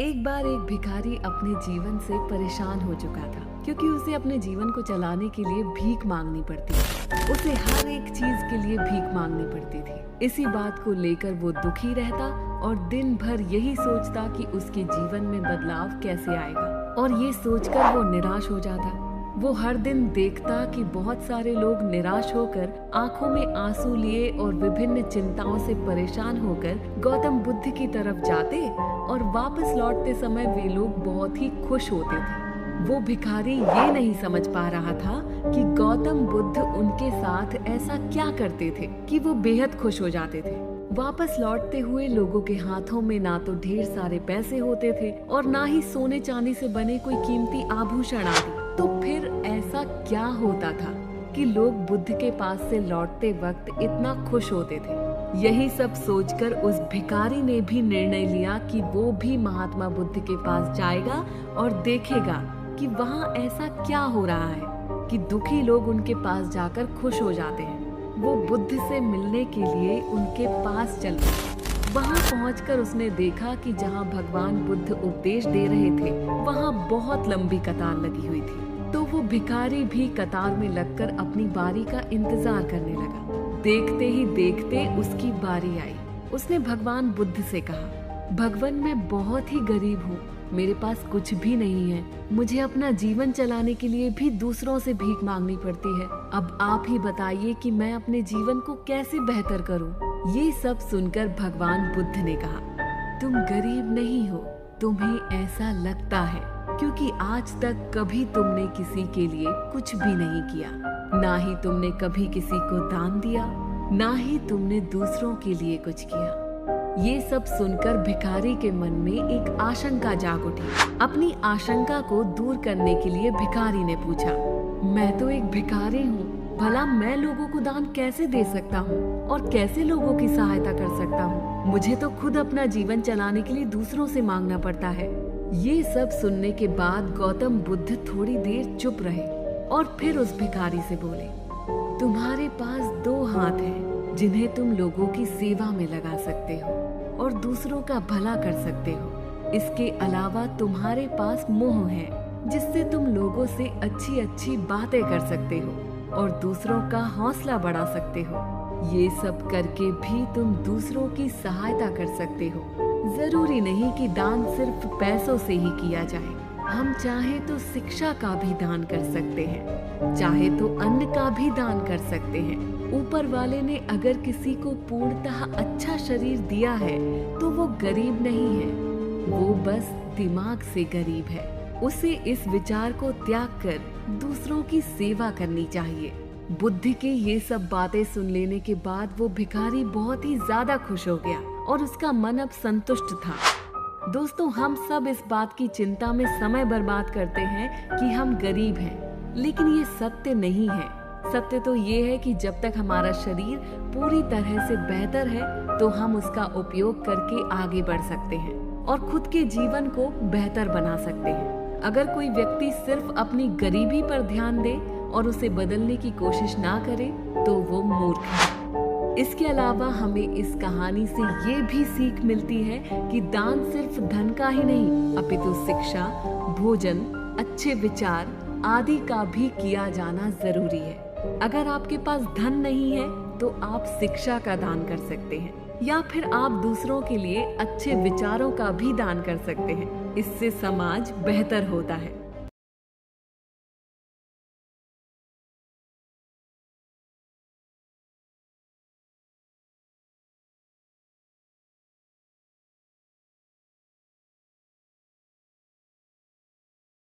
एक बार एक भिखारी अपने जीवन से परेशान हो चुका था क्योंकि उसे अपने जीवन को चलाने के लिए भीख मांगनी पड़ती थी। उसे हर एक चीज के लिए भीख मांगनी पड़ती थी। इसी बात को लेकर वो दुखी रहता और दिन भर यही सोचता कि उसके जीवन में बदलाव कैसे आएगा, और ये सोचकर वो निराश हो जाता। वो हर दिन देखता कि बहुत सारे लोग निराश होकर आंखों में आंसू लिए और विभिन्न चिंताओं से परेशान होकर गौतम बुद्ध की तरफ जाते, और वापस लौटते समय वे लोग बहुत ही खुश होते थे। वो भिखारी ये नहीं समझ पा रहा था कि गौतम बुद्ध उनके साथ ऐसा क्या करते थे कि वो बेहद खुश हो जाते थे। वापस लौटते हुए लोगों के हाथों में ना तो ढेर सारे पैसे होते थे और ना ही सोने चांदी से बने कोई कीमती आभूषण आदि। तो फिर ऐसा क्या होता था कि लोग बुद्ध के पास से लौटते वक्त इतना खुश होते थे? यही सब सोचकर उस भिखारी ने भी निर्णय लिया कि वो भी महात्मा बुद्ध के पास जाएगा और देखेगा कि वहाँ ऐसा क्या हो रहा है कि दुखी लोग उनके पास जाकर खुश हो जाते हैं। वो बुद्ध से मिलने के लिए उनके पास चल गया। वहाँ पहुंचकर उसने देखा कि जहाँ भगवान बुद्ध उपदेश दे रहे थे वहाँ बहुत लंबी कतार लगी हुई थी। तो वो भिखारी भी कतार में लगकर अपनी बारी का इंतजार करने लगा। देखते ही देखते उसकी बारी आई। उसने भगवान बुद्ध से कहा, भगवान, मैं बहुत ही गरीब हूँ, मेरे पास कुछ भी नहीं है। मुझे अपना जीवन चलाने के लिए भी दूसरों से भीख मांगनी पड़ती है। अब आप ही बताइए कि मैं अपने जीवन को कैसे बेहतर करूं? ये सब सुनकर भगवान बुद्ध ने कहा, तुम गरीब नहीं हो, तुम्हें ऐसा लगता है क्योंकि आज तक कभी तुमने किसी के लिए कुछ भी नहीं किया, ना ही तुमने कभी किसी को दान दिया, ना ही तुमने दूसरों के लिए कुछ किया। ये सब सुनकर भिखारी के मन में एक आशंका जाग उठी। अपनी आशंका को दूर करने के लिए भिखारी ने पूछा, मैं तो एक भिखारी हूँ, भला मैं लोगों को दान कैसे दे सकता हूँ और कैसे लोगों की सहायता कर सकता हूँ? मुझे तो खुद अपना जीवन चलाने के लिए दूसरों से मांगना पड़ता है। ये सब सुनने के बाद गौतम बुद्ध थोड़ी देर चुप रहे और फिर उस भिखारी से बोले, तुम्हारे पास दो हाथ हैं जिन्हें तुम लोगों की सेवा में लगा सकते हो और दूसरों का भला कर सकते हो। इसके अलावा तुम्हारे पास मुंह है जिससे तुम लोगों से अच्छी अच्छी बातें कर सकते हो और दूसरों का हौसला बढ़ा सकते हो। ये सब करके भी तुम दूसरों की सहायता कर सकते हो। जरूरी नहीं कि दान सिर्फ पैसों से ही किया जाए। हम चाहे तो शिक्षा का भी दान कर सकते हैं, चाहे तो अन्न का भी दान कर सकते हैं। ऊपर वाले ने अगर किसी को पूर्णतः अच्छा शरीर दिया है तो वो गरीब नहीं है, वो बस दिमाग से गरीब है। उसे इस विचार को त्याग कर दूसरों की सेवा करनी चाहिए। बुद्ध के ये सब बातें सुन लेने के बाद वो भिखारी बहुत ही ज्यादा खुश हो गया और उसका मन अब संतुष्ट था। दोस्तों, हम सब इस बात की चिंता में समय बर्बाद करते हैं कि हम गरीब हैं, लेकिन ये सत्य नहीं है। सत्य तो ये है कि जब तक हमारा शरीर पूरी तरह से बेहतर है तो हम उसका उपयोग करके आगे बढ़ सकते हैं और खुद के जीवन को बेहतर बना सकते हैं। अगर कोई व्यक्ति सिर्फ अपनी गरीबी पर ध्यान दे और उसे बदलने की कोशिश ना करे तो वो मूर्ख है। इसके अलावा हमें इस कहानी से ये भी सीख मिलती है कि दान सिर्फ धन का ही नहीं अपितु शिक्षा, भोजन, अच्छे विचार आदि का भी किया जाना जरूरी है। अगर आपके पास धन नहीं है तो आप शिक्षा का दान कर सकते हैं या फिर आप दूसरों के लिए अच्छे विचारों का भी दान कर सकते हैं। इससे समाज बेहतर होता है।